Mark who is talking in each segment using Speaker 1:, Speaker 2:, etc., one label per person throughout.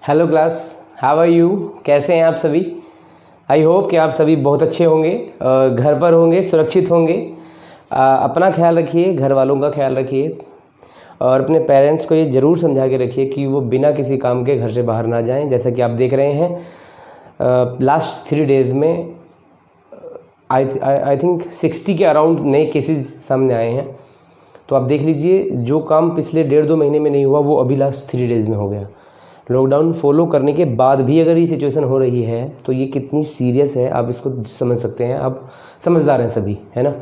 Speaker 1: Hello class, how are you? कैसे हैं आप सभी? आई होप कि आप सभी बहुत अच्छे होंगे, घर पर होंगे, सुरक्षित होंगे। अपना ख्याल रखिए, घर वालों का ख्याल रखिए और अपने पेरेंट्स को ये ज़रूर समझा के रखिए कि वो बिना किसी काम के घर से बाहर ना जाएं। जैसा कि आप देख रहे हैं लास्ट 3 डेज़ में आई थिंक 60 के अराउंड नए केसेस सामने आए हैं। तो आप देख लीजिए, जो काम पिछले 1.5-2 महीने में नहीं हुआ वो अभी लास्ट 3 डेज़ में हो गया। लॉकडाउन फॉलो करने के बाद भी अगर ये सिचुएशन हो रही है तो ये कितनी सीरियस है आप इसको समझ सकते हैं। आप समझदार हैं सभी, है ना?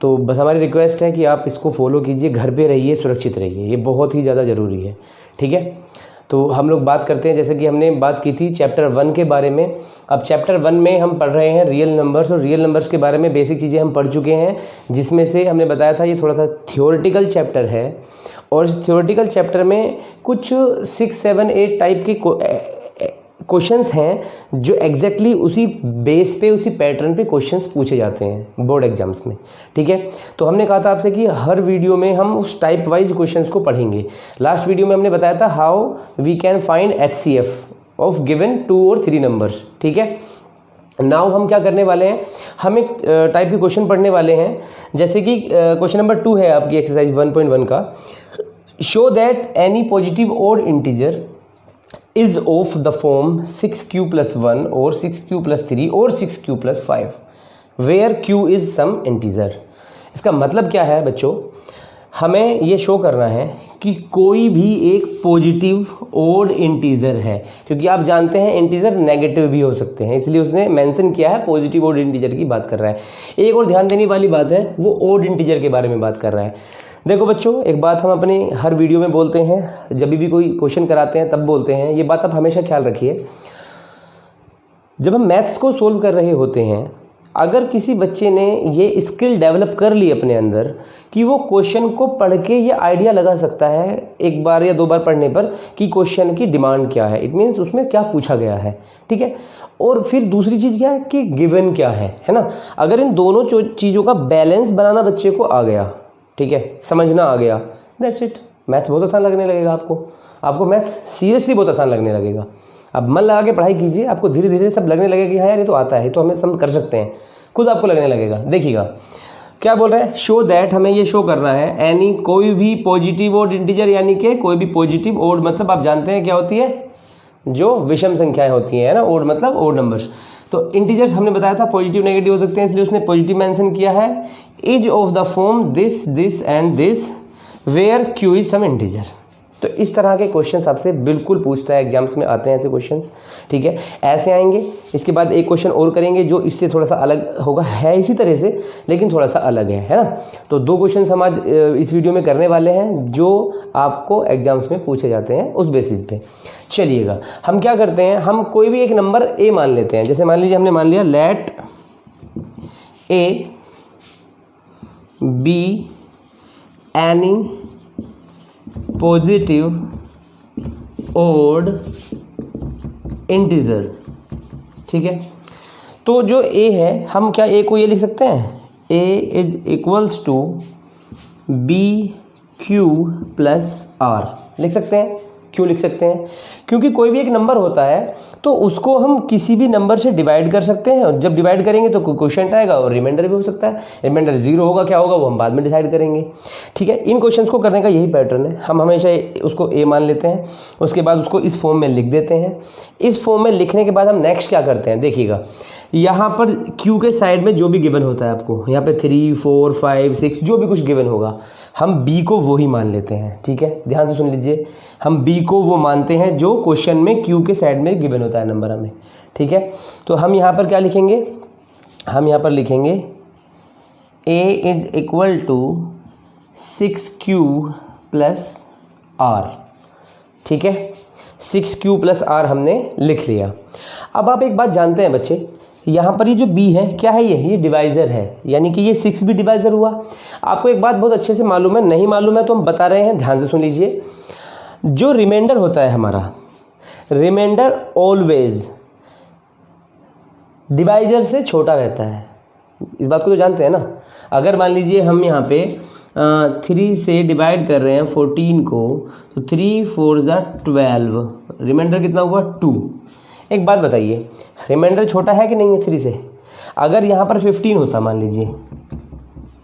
Speaker 1: तो बस हमारी रिक्वेस्ट है कि आप इसको फॉलो कीजिए, घर पे रहिए, सुरक्षित रहिए, ये बहुत ही ज़्यादा ज़रूरी है। ठीक है, तो हम लोग बात करते हैं, जैसे कि हमने बात की थी चैप्टर 1 के बारे में। अब चैप्टर 1 में हम पढ़ रहे हैं रियल नंबर्स, और रियल नंबर्स के बारे में बेसिक चीज़ें हम पढ़ चुके हैं, जिसमें से हमने बताया था ये थोड़ा सा थियोरेटिकल चैप्टर है। और इस थियोरेटिकल चैप्टर में कुछ 6, 7, 8 टाइप के क्वेश्चंस हैं जो एग्जैक्टली उसी बेस पे, उसी पैटर्न पे क्वेश्चंस पूछे जाते हैं बोर्ड एग्जाम्स में। ठीक है, तो हमने कहा था आपसे कि हर वीडियो में हम उस टाइप वाइज क्वेश्चंस को पढ़ेंगे। लास्ट वीडियो में हमने बताया था how we can find HCF of given 2 और 3 नंबर्स। ठीक है, नाउ हम क्या करने वाले हैं, हम एक टाइप के क्वेश्चन पढ़ने वाले हैं। जैसे कि क्वेश्चन नंबर 2 है आपकी एक्सरसाइज 1.1 का। Show that any positive odd integer is of the form 6q + 1 और 6q + 3 और 6q + 5 where q is some integer. इसका मतलब क्या है बच्चों, हमें ये शो करना है कि कोई भी एक पॉजिटिव ऑड इंटीजर है, क्योंकि आप जानते हैं इंटीजर नेगेटिव भी हो सकते हैं, इसलिए उसने मेंशन किया है पॉजिटिव ऑड इंटीजर की बात कर रहा है। एक और ध्यान देने वाली बात है, वो ऑड इंटीजर के बारे में बात कर रहा है। देखो बच्चों, एक बात हम अपने हर वीडियो में बोलते हैं, जब भी कोई क्वेश्चन कराते हैं तब बोलते हैं, ये बात आप हमेशा ख्याल रखिए। जब हम मैथ्स को सोल्व कर रहे होते हैं, अगर किसी बच्चे ने ये स्किल डेवलप कर ली अपने अंदर कि वो क्वेश्चन को पढ़ के ये आइडिया लगा सकता है एक बार या 2 बार पढ़ने पर कि क्वेश्चन की डिमांड क्या है, इट मीन्स उसमें क्या पूछा गया है। ठीक है, और फिर दूसरी चीज़ क्या है कि गिवन क्या है ना? अगर इन दोनों चीज़ों का बैलेंस बनाना बच्चे को आ गया, ठीक है, समझना आ गया, दैट्स इट। मैथ्स बहुत आसान लगने लगेगा आपको मैथ्स सीरियसली बहुत आसान लगने लगेगा। अब मन लगा के पढ़ाई कीजिए, आपको धीरे धीरे सब लगने लगेगा कि हाँ यार ये तो आता है, तो हमें सब कर सकते हैं, खुद आपको लगने लगेगा। देखिएगा क्या बोल रहा है, शो दैट, हमें ये शो करना है एनी कोई भी पॉजिटिव ऑड इंटीजर, यानी कि कोई भी पॉजिटिव ऑड मतलब आप जानते हैं क्या होती है, जो विषम संख्याएं होती हैं, है ना? ऑड मतलब ऑड नंबर्स। तो इंटीजर्स हमने बताया था पॉजिटिव नेगेटिव हो सकते हैं, इसलिए उसने पॉजिटिव मेंशन किया है। Is of the form this this and this where q is some integer. तो इस तरह के क्वेश्चंस आपसे बिल्कुल पूछता है, एग्जाम्स में आते हैं ऐसे क्वेश्चंस। ठीक है, ऐसे आएंगे। इसके बाद एक क्वेश्चन और करेंगे जो इससे थोड़ा सा अलग होगा, है इसी तरह से लेकिन थोड़ा सा अलग है ना? तो 2 क्वेश्चंस हम आज इस वीडियो में करने वाले हैं जो आपको एग्जाम्स में पूछे जाते हैं उस बेसिस पे। चलिएगा, हम क्या करते हैं, हम कोई भी एक नंबर a मान लेते हैं। जैसे मान लीजिए हमने मान लिया let a be any positive odd integer. ठीक है, तो जो a है, हम क्या a को ये लिख सकते हैं, a is equals to BQ + R लिख सकते हैं। क्यों लिख सकते हैं? क्योंकि कोई भी एक नंबर होता है तो उसको हम किसी भी नंबर से डिवाइड कर सकते हैं, और जब डिवाइड करेंगे तो कोई क्वेश्चन आएगा और रिमाइंडर भी हो सकता है। रिमाइंडर 0 होगा, क्या होगा वो हम बाद में डिसाइड करेंगे। ठीक है, इन क्वेश्चंस को करने का यही पैटर्न है। हम हमेशा उसको a मान लेते हैं, उसके बाद उसको इस फॉर्म में लिख देते हैं। इस फॉर्म में लिखने के बाद हम नेक्स्ट क्या करते हैं, देखिएगा यहाँ पर q के साइड में जो भी गिवन होता है आपको, यहाँ पे 3, 4, 5, 6 जो भी कुछ गिवन होगा, हम b को वो ही मान लेते हैं। ठीक है, ध्यान से सुन लीजिए, हम b को वो मानते हैं जो क्वेश्चन में q के साइड में गिवन होता है नंबर हमें। ठीक है, तो हम यहाँ पर क्या लिखेंगे, हम यहाँ पर लिखेंगे a is equal to 6q + r। ठीक है, 6q + r हमने लिख लिया। अब आप एक बात जानते हैं बच्चे, यहाँ पर ये जो b है क्या है, ये डिवाइज़र है, यानी कि ये 6 भी डिवाइज़र हुआ। आपको एक बात बहुत अच्छे से मालूम है, नहीं मालूम है तो हम बता रहे हैं, ध्यान से सुन लीजिए। जो रिमाइंडर होता है हमारा, रिमाइंडर ऑलवेज डिवाइज़र से छोटा रहता है, इस बात को तो जानते हैं ना। अगर मान लीजिए हम यहाँ पे 3 से डिवाइड कर रहे हैं 14 को, तो 3 4 ज़ा 12, रिमाइंडर कितना हुआ 2। एक बात बताइए, रिमाइंडर छोटा है कि नहीं है 3 से? अगर यहाँ पर 15 होता मान लीजिए,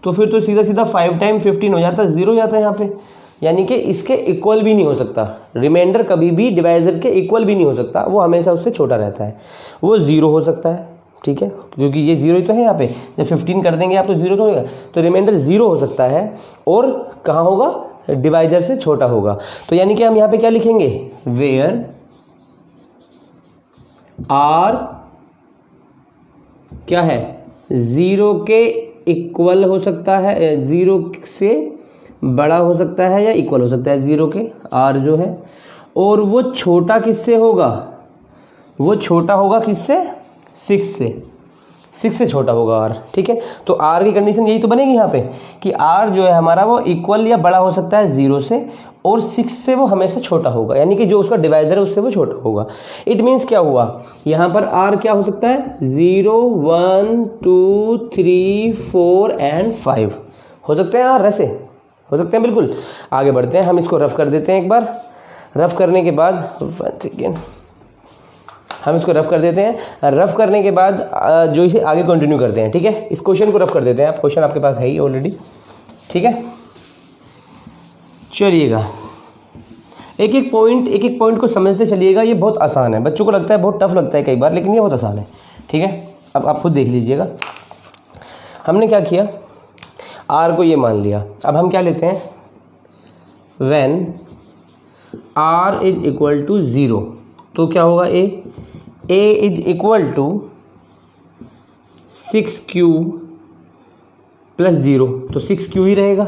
Speaker 1: तो फिर तो सीधा सीधा 5 टाइम 15 हो जाता, 0 हो जाता है यहाँ पे। यानी कि इसके इक्वल भी नहीं हो सकता। रिमाइंडर कभी भी डिवाइजर के इक्वल भी नहीं हो सकता, वो हमेशा उससे छोटा रहता है। वो 0 हो सकता है, ठीक है, क्योंकि ये 0 ही तो है यहाँ पे। जब 15 कर देंगे आप तो 0 तो होगा, तो रिमाइंडर 0 हो सकता है। और कहाँ होगा? डिवाइजर से छोटा होगा। तो यानी कि हम यहाँ पे क्या लिखेंगे? वेयर आर क्या है? 0 के इक्वल हो सकता है, 0 से बड़ा हो सकता है या इक्वल हो सकता है 0 के, आर जो है। और वो छोटा किससे होगा? वो छोटा होगा किससे? 6 से। 6 से छोटा होगा आर, ठीक है। तो आर की कंडीशन यही तो बनेगी यहाँ पे कि आर जो है हमारा वो इक्वल या बड़ा हो सकता है 0 से, और 6 से वो हमेशा छोटा होगा। यानी कि जो उसका डिवाइजर है उससे वो छोटा होगा। इट मीन्स क्या हुआ? यहाँ पर आर क्या हो सकता है? 0, 1, 2, 3, 4 एंड 5 हो सकते हैं यार, ऐसे हो सकते हैं। बिल्कुल आगे बढ़ते हैं, हम इसको रफ कर देते हैं एक बार। रफ करने के बाद हम इसको रफ कर देते हैं। रफ करने के बाद जो इसे आगे कंटिन्यू करते हैं, ठीक है। इस क्वेश्चन को रफ कर देते हैं। आप क्वेश्चन आपके पास है ही ऑलरेडी, ठीक है। चलिएगा, एक एक पॉइंट को समझते चलिएगा। ये बहुत आसान है, बच्चों को लगता है बहुत टफ लगता है कई बार, लेकिन ये बहुत आसान है, ठीक है। अब आप खुद देख लीजिएगा। हमने क्या किया? आर को ये मान लिया। अब हम क्या लेते हैं? When are is equal to 0, तो क्या होगा? A is equal to 6q plus 0, तो 6q ही रहेगा,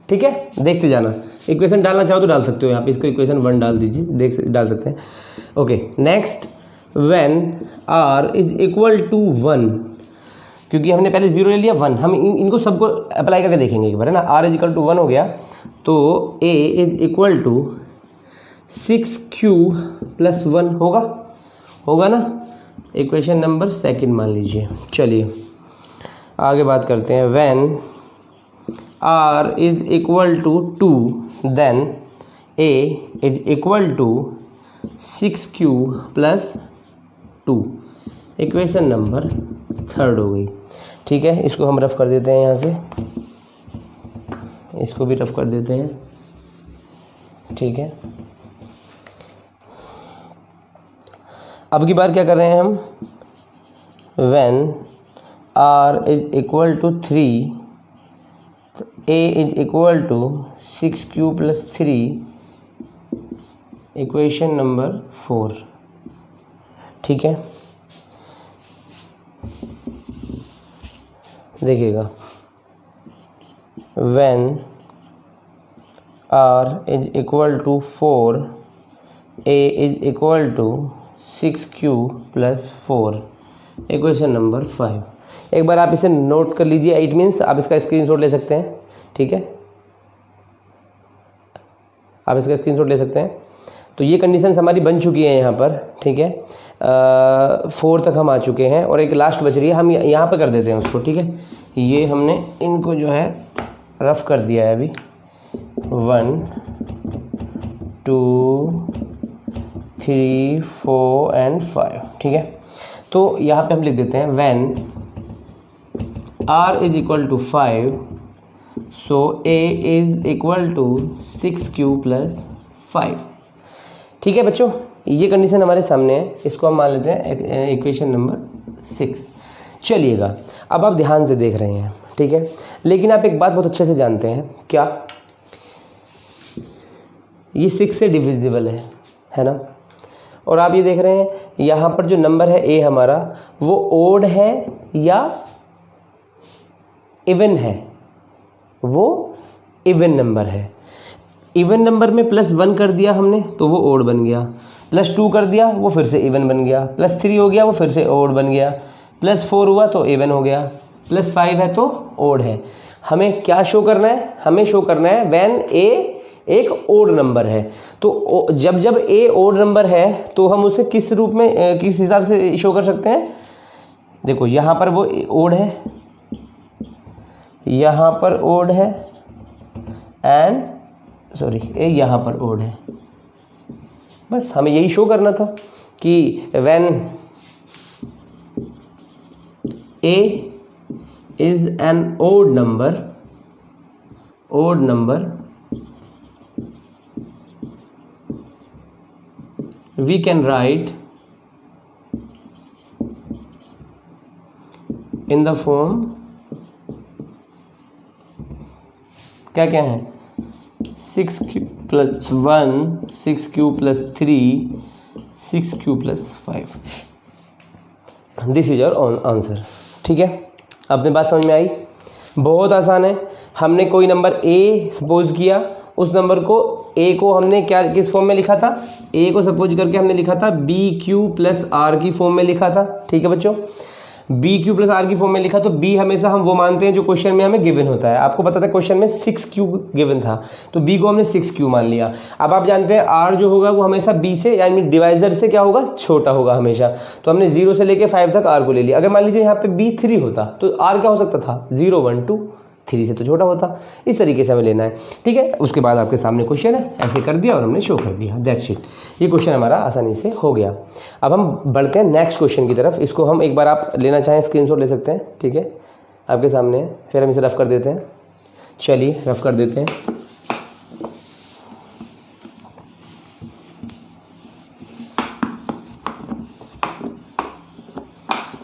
Speaker 1: ठीक है। देखते जाना, इक्वेशन डालना चाहो तो डाल सकते हो यहाँ पे, इसको इक्वेशन 1 डाल दीजिए, डाल सकते हैं। Okay, next, when are is equal to 1, क्योंकि हमने पहले 0 ले लिया, 1, हम इनको सबको अप्लाई करके देखेंगे एक बार, है ना। आर इज इक्वल टू 1 हो गया, तो A is equal to 6q plus 1 होगा ना। इक्वेशन नंबर 2 मान लीजिए। चलिए आगे बात करते हैं। When are is equal to 2, then a is equal to 6q plus 2। Equation number 3 हो गई, ठीक है। इसको हम रफ कर देते हैं यहाँ से, इसको भी रफ कर देते हैं, ठीक है। अब की बार क्या कर रहे हैं हम? When are is equal to 3, तो A is equal to 6q plus 3, equation number 4, ठीक है। देखिएगा, when are is equal to 4, A is equal to 6q plus 4, equation number 5। एक बार आप इसे नोट कर लीजिए। इट मीन्स आप इसका स्क्रीनशॉट ले सकते हैं, ठीक है। आप इसका स्क्रीनशॉट ले सकते हैं। तो ये कंडीशंस हमारी बन चुकी है यहाँ पर, ठीक है। 4 तक हम आ चुके हैं और एक लास्ट बच रही है, हम यहाँ पर कर देते हैं उसको, ठीक है। ये हमने इनको जो है रफ कर दिया है अभी। 1, 2, 3, 4 एंड 5, ठीक है। तो यहाँ पे हम लिख देते हैं when are is equal to 5, so a is equal to 6q plus 5, ठीक है बच्चों। ये कंडीशन हमारे सामने है, इसको हम मान लेते हैं इक्वेशन नंबर 6। चलिएगा, अब आप ध्यान से देख रहे हैं, ठीक है। लेकिन आप एक बात बहुत अच्छे से जानते हैं, क्या? ये 6 से डिविजिबल है ना। और आप ये देख रहे हैं यहाँ पर जो नंबर है ए हमारा, वो ओड है या इवन है? वो इवन नंबर है। इवन नंबर में +1 कर दिया हमने तो वो ओड बन गया, +2 कर दिया वो फिर से इवन बन गया, +3 हो गया वो फिर से ओड बन गया, +4 हुआ तो इवन हो गया, +5 है तो ओड है। हमें क्या शो करना है? हमें शो करना है व्हेन ए एक ओड नंबर है। तो जब ए ओड नंबर है तो हम उसे किस रूप में, किस हिसाब से शो कर सकते हैं? देखो यहाँ पर वो ओड है, यहाँ पर ओड है, एंड सॉरी ए यहाँ पर ओड है, बस हमें यही शो करना था कि when a is an odd number we can write in the form क्या क्या है 6q plus 1 6q plus 3 6q plus 5 this is your answer. ठीक है, अपने बात समझ में आई? बहुत आसान है। हमने कोई नंबर a सपोज किया, उस नंबर को a को हमने क्या किस फॉर्म में लिखा था? a को सपोज करके हमने लिखा था bq प्लस r की फॉर्म में लिखा था। ठीक है बच्चों, bq प्लस r की फॉर्म में लिखा, तो b हमेशा हम वो मानते हैं जो क्वेश्चन में हमें गिवन होता है। आपको पता था क्वेश्चन में 6q गिवन था, तो b को हमने 6q मान लिया। अब आप जानते हैं r जो होगा वो हमेशा b से यानी डिवाइजर से क्या होगा? छोटा होगा हमेशा। तो हमने 0 से लेके 5 तक r को ले लिया। अगर मान लीजिए यहाँ पे b 3 होता तो r क्या हो सकता था? 0 1 2 3 से तो छोटा होता। इस तरीके से हमें लेना है। ठीक है, उसके बाद आपके सामने क्वेश्चन है, ऐसे कर दिया और हमने शो कर दिया, दैट्स इट। ये क्वेश्चन हमारा आसानी से हो गया। अब हम बढ़ते हैं नेक्स्ट क्वेश्चन की तरफ। इसको हम एक बार आप लेना चाहें स्क्रीनशॉट ले सकते हैं। ठीक है, आपके सामने है, फिर हम इसे रफ कर देते हैं। चलिए रफ कर देते हैं।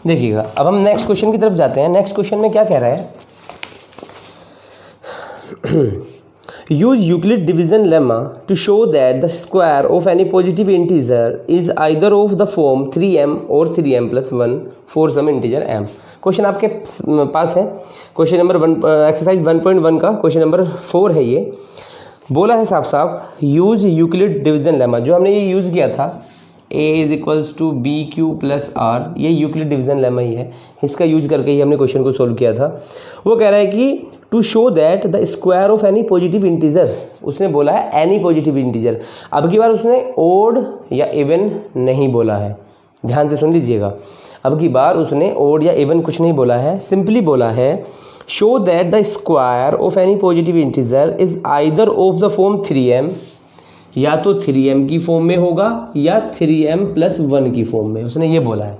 Speaker 1: देखिएगा, अब हम नेक्स्ट क्वेश्चन की तरफ जाते हैं। नेक्स्ट क्वेश्चन में क्या कह रहा है? Use Euclid division lemma to show that the square of any positive integer is either of the form 3m or 3m plus 1 for some integer m। Question आपके पास है, क्वेश्चन नंबर 1 एक्सरसाइज 1.1 का question number 4 है। ये बोला है साफ साफ use Euclid division lemma, जो हमने ये यूज़ किया था a is equals to b q plus r, ये यूक्लिड डिवीजन लेमा ही है। इसका यूज करके ही हमने क्वेश्चन को सोल्व किया था। वो कह रहा है कि to show that the square of any positive integer, उसने बोला है एनी पॉजिटिव इंटीजर। अब की बार उसने ओड या इवन नहीं बोला है, ध्यान से सुन लीजिएगा। अब की बार उसने ओड या इवन कुछ नहीं बोला है, सिंपली बोला है show that the square of any positive integer is either of the form 3m, या तो 3m की फॉर्म में होगा या 3m प्लस 1 की फॉर्म में, उसने ये बोला है।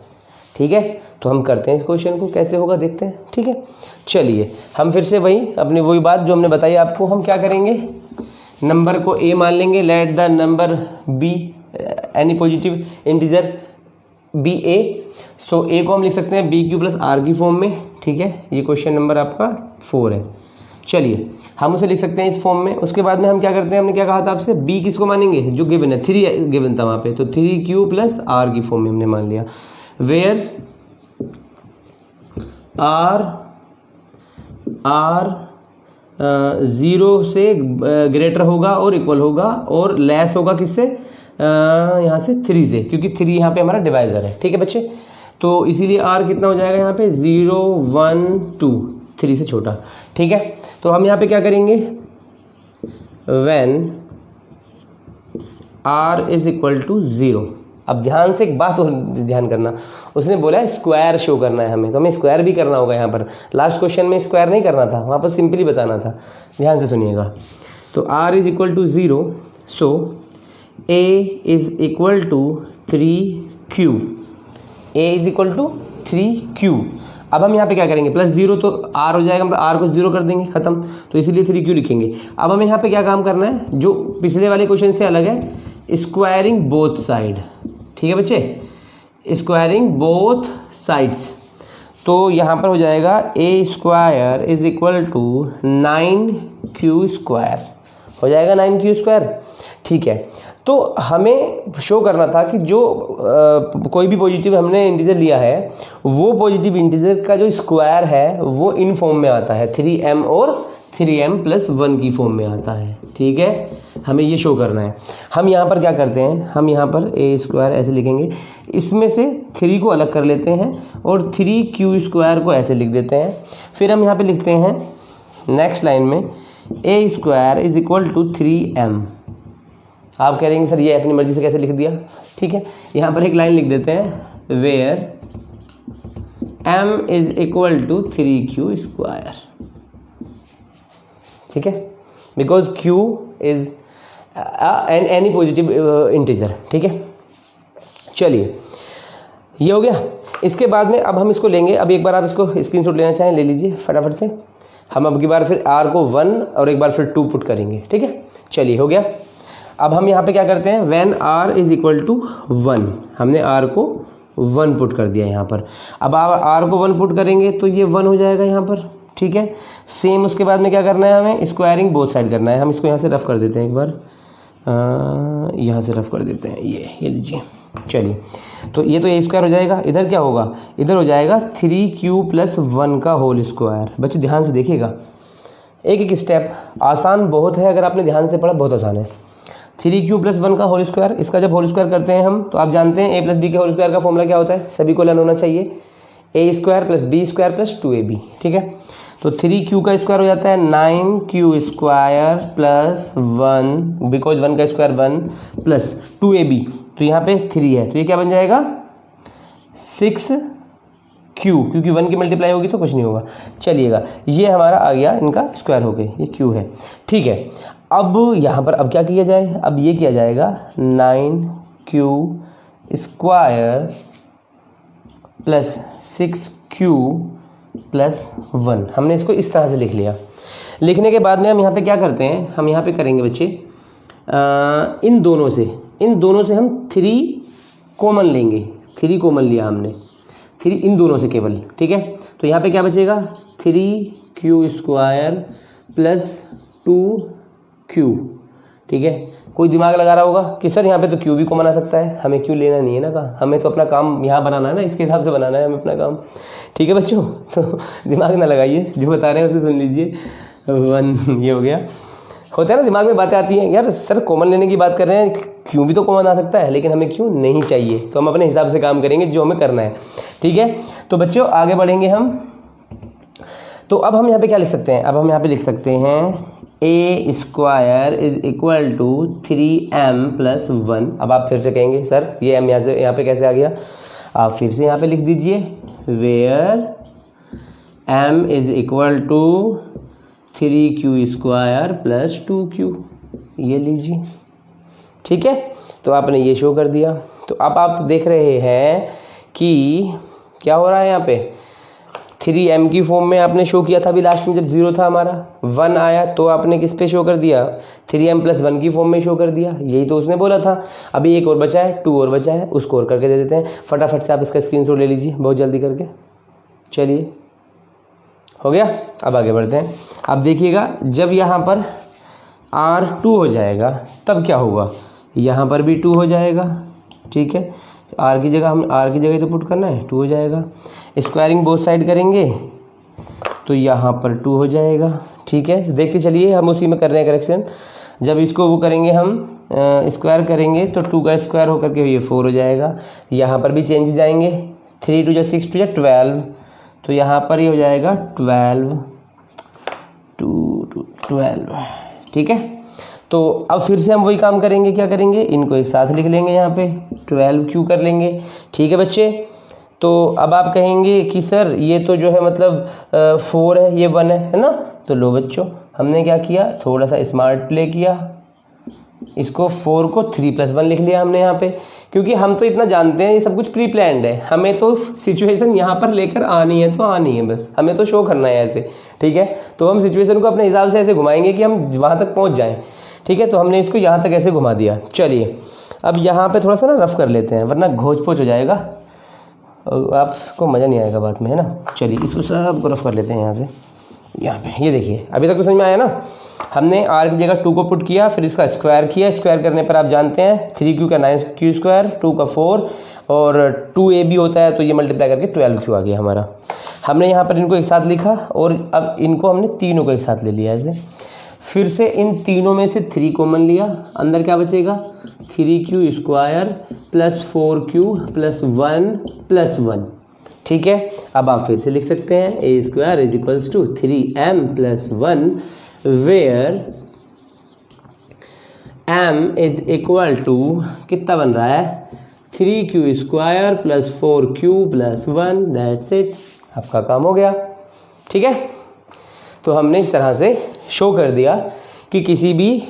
Speaker 1: ठीक है, तो हम करते हैं इस क्वेश्चन को, कैसे होगा देखते हैं। ठीक है, चलिए हम फिर से वही बात जो हमने बताई आपको, हम क्या करेंगे? नंबर को a मान लेंगे, let the number b any positive integer b a। So a को हम लिख सकते हैं bq प्लस r की फॉर्म में। ठीक है, ये क्वेश्चन नंबर आपका 4 है। चलिए हम उसे लिख सकते हैं इस फॉर्म में। उसके बाद में हम क्या करते हैं, हमने क्या कहा था आपसे, b किसको मानेंगे? जो गिवन है 3 गिवन था वहाँ पे, तो 3q प्लस r की फॉर्म में हमने मान लिया। वेयर r 0 से ग्रेटर होगा और इक्वल होगा और लेस होगा किससे? यहाँ से 3 से, क्योंकि 3 यहाँ पे हमारा डिवाइजर है। ठीक है बच्चे, तो इसीलिए r कितना हो जाएगा यहाँ पे? 0 1 2, 3 से छोटा। ठीक है, तो हम यहाँ पे क्या करेंगे? When r is equal to 0। अब ध्यान से एक बात और ध्यान करना, उसने बोला है स्क्वायर शो करना है हमें, तो हमें स्क्वायर भी करना होगा। यहाँ पर लास्ट क्वेश्चन में स्क्वायर नहीं करना था, वहाँ पर सिंपली बताना था। ध्यान से सुनिएगा, तो r is equal to 0, so a is equal to 3q, a is equal to 3q। अब हम यहाँ पे क्या करेंगे? प्लस 0 तो r हो जाएगा, मतलब r को 0 कर देंगे, ख़त्म। तो इसीलिए 3q लिखेंगे। अब हमें यहाँ पे क्या काम करना है, जो पिछले वाले क्वेश्चन से अलग है, स्क्वायरिंग बोथ साइड। ठीक है बच्चे, स्क्वायरिंग बोथ साइड्स। तो यहाँ पर हो जाएगा a square is equal to 9q square, हो जाएगा 9q स्क्वायर। ठीक है, तो हमें शो करना था कि जो कोई भी पॉजिटिव हमने इंटीजर लिया है, वो पॉजिटिव इंटीजर का जो स्क्वायर है वो इन फॉर्म में आता है, 3m और 3m प्लस 1 की फॉर्म में आता है। ठीक है, हमें ये शो करना है। हम यहाँ पर क्या करते हैं, हम यहाँ पर a स्क्वायर ऐसे लिखेंगे, इसमें से 3 को अलग कर लेते हैं और 3q स्क्वायर को ऐसे लिख देते हैं। फिर हम यहाँ पे लिखते हैं नेक्स्ट लाइन में a square is equal to 3m। आप कह रहे सर ये अपनी मर्जी से कैसे लिख दिया? ठीक है, यहाँ पर एक लाइन लिख देते हैं, where m is equal to 3q square. ठीक है, because q is any positive integer, ठीक है। चलिए ये हो गया। इसके बाद में अब हम इसको लेंगे, अब एक बार आप इसको स्क्रीनशॉट लेना चाहें ले लीजिए फटाफट से। हम अब की बार फिर r को 1 और एक बार फिर 2 पुट करेंगे, ठीक है। चलिए हो गया। अब हम यहाँ पे क्या करते हैं, when r is equal to 1, हमने r को 1 पुट कर दिया यहाँ पर। अब आप r को 1 पुट करेंगे तो ये 1 हो जाएगा यहाँ पर, ठीक है। सेम उसके बाद में क्या करना है, हमें स्क्वायरिंग बोथ साइड करना है। हम इसको यहाँ से रफ कर देते हैं, एक बार यहाँ से रफ कर देते हैं, ये लीजिए। चलिए तो ये तो ए स्क्वायर हो जाएगा, इधर क्या होगा, इधर हो जाएगा 3q + 1 का होल स्क्वायर। बच्चे ध्यान से देखिएगा, एक एक स्टेप आसान बहुत है, अगर आपने ध्यान से पढ़ा बहुत आसान है। 3q + 1 का होल स्क्वायर, इसका जब होल स्क्वायर करते हैं हम तो आप जानते हैं a + b के होल स्क्वायर का फॉर्मूला क्या होता है, सभी को लर्न होना चाहिए, a² + b² + 2ab, ठीक है। तो 3q का स्क्वायर हो जाता है 9q² + 1, बिकॉज 1 का स्क्वायर 1 + 2ab, तो यहाँ पे 3 है तो ये क्या बन जाएगा 6q, क्योंकि 1 की मल्टीप्लाई होगी तो कुछ नहीं होगा। चलिएगा ये हमारा आ गया, इनका स्क्वायर हो गए, ये q है, ठीक है। अब यहाँ पर अब क्या किया जाए, अब ये किया जाएगा 9q² + 6q + 1, हमने इसको इस तरह से लिख लिया। लिखने के बाद में हम यहाँ पे क्या करते हैं, हम यहाँ पे करेंगे बच्चे इन दोनों से हम 3 कॉमन लेंगे, 3 कॉमन लिया हमने, 3 इन दोनों से केवल, ठीक है। तो यहाँ पे क्या बचेगा 3q² + 2q, ठीक है। कोई दिमाग लगा रहा होगा कि सर यहाँ पे तो q भी कॉमन आ सकता है, हमें q लेना नहीं है ना, कहा हमें तो अपना काम यहाँ बनाना है ना, इसके हिसाब से बनाना है हमें अपना काम, ठीक है बच्चों। तो दिमाग ना लगाइए, जो बता रहे हैं उसे सुन लीजिए। 1 ये हो गया, होता है ना दिमाग में बातें आती हैं, यार सर कॉमन लेने की बात कर रहे हैं, क्यों भी तो कॉमन आ सकता है, लेकिन हमें क्यों नहीं चाहिए, तो हम अपने हिसाब से काम करेंगे जो हमें करना है, ठीक है। तो बच्चों आगे बढ़ेंगे हम, तो अब हम यहाँ पे क्या लिख सकते हैं, अब हम यहाँ पे लिख सकते हैं a² = 3m + 1। अब आप फिर से कहेंगे सर ये m यहाँ पे कैसे आ गया, आप फिर से यहाँ पे लिख दीजिए वेयर m = 3q² + 2q, ये लीजिए, ठीक है। तो आपने ये शो कर दिया। तो अब आप देख रहे हैं कि क्या हो रहा है, यहाँ पे 3m की फॉर्म में आपने शो किया था अभी लास्ट में, जब 0 था हमारा 1 आया तो आपने किस पे शो कर दिया, 3m + 1 की फॉर्म में शो कर दिया, यही तो उसने बोला था। अभी एक और बचा है, 2 और बचा है, उसको और करके दे देते हैं। फटाफट से आप इसका स्क्रीनशॉट ले लीजिए बहुत जल्दी करके। चलिए हो गया, अब आगे बढ़ते हैं। अब देखिएगा जब यहाँ पर r2 हो जाएगा तब क्या होगा, यहाँ पर भी 2 हो जाएगा, ठीक है। r की जगह तो पुट करना है, 2 हो जाएगा। स्क्वायरिंग बोथ साइड करेंगे तो यहाँ पर 2 हो जाएगा, ठीक है। देखते चलिए, हम उसी में कर रहे हैं करेक्शन। जब इसको वो करेंगे हम स्क्वायर करेंगे तो 2 का स्क्वायर होकर के ये 4 हो जाएगा। यहाँ पर भी चेंजेस आएंगे, 3 × 6 = 12, तो यहाँ पर ये हो जाएगा 12, 12, ठीक है। तो अब फिर से हम वही काम करेंगे, क्या करेंगे, इनको एक साथ लिख लेंगे, यहाँ पे 12q कर लेंगे, ठीक है बच्चे। तो अब आप कहेंगे कि सर ये तो जो है मतलब 4 है, ये 1 है ना। तो लो बच्चों, हमने क्या किया, थोड़ा सा स्मार्ट प्ले किया, इसको 4 को 3 + 1 लिख लिया हमने यहाँ पे, क्योंकि हम तो इतना जानते हैं ये सब कुछ प्री प्लान्ड है, हमें तो सिचुएशन यहाँ पर लेकर आनी है तो आनी है, बस हमें तो शो करना है ऐसे, ठीक है। तो हम सिचुएशन को अपने हिसाब से ऐसे घुमाएंगे कि हम वहाँ तक पहुँच जाएँ, ठीक है। तो हमने इसको यहाँ तक ऐसे घुमा दिया। चलिए अब यहाँ पे थोड़ा सा ना रफ कर लेते हैं, वरना घोच पोच हो जाएगा और आपको मज़ा नहीं आएगा बात में, है ना। चलिए इसको सब रफ कर लेते हैं यहाँ से, यहाँ पे ये देखिए, अभी तक तो समझ में आया ना। हमने r की जगह 2 को पुट किया, फिर इसका स्क्वायर किया, स्क्वायर करने पर आप जानते हैं 3q का 9q², 2 का 4 और 2ab होता है, तो ये मल्टीप्लाई करके 12q आ गया हमारा। हमने यहाँ पर इनको एक साथ लिखा और अब इनको हमने तीनों को एक साथ ले लिया ऐसे। फिर से इन तीनों में से 3 कॉमन लिया, अंदर क्या बचेगा 3q² + 4q + 1 + 1, ठीक है। अब आप फिर से लिख सकते हैं a² = 3m + 1 वेयर m = कितना बन रहा है 3q² + 4q + 1, दैट्स इट, आपका काम हो गया, ठीक है। तो हमने इस तरह से शो कर दिया कि किसी भी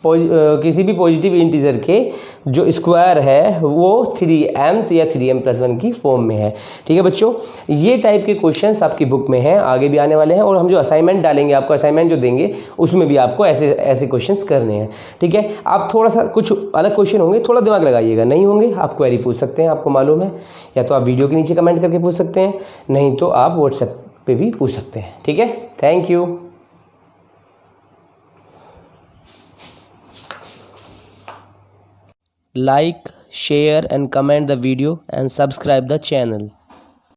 Speaker 1: किसी भी पॉजिटिव इंटीजर के जो स्क्वायर है वो 3m या 3m+1 की फॉर्म में है। ठीक है बच्चों, ये टाइप के क्वेश्चंस आपकी बुक में हैं, आगे भी आने वाले हैं, और हम जो असाइनमेंट डालेंगे, आपको असाइनमेंट जो देंगे उसमें भी आपको ऐसे ऐसे क्वेश्चंस करने हैं। ठीक है, आप थोड़ा सा कुछ अलग क्वेश्चन होंगे, थोड़ा दिमाग लगाइएगा, नहीं होंगे आप क्वेरी पूछ सकते हैं, आपको मालूम है, या तो आप वीडियो के नीचे कमेंट करके पूछ सकते हैं, नहीं तो आप व्हाट्सएप पे भी पूछ सकते हैं। ठीक है, thank you. Like, share and comment the video and subscribe the channel.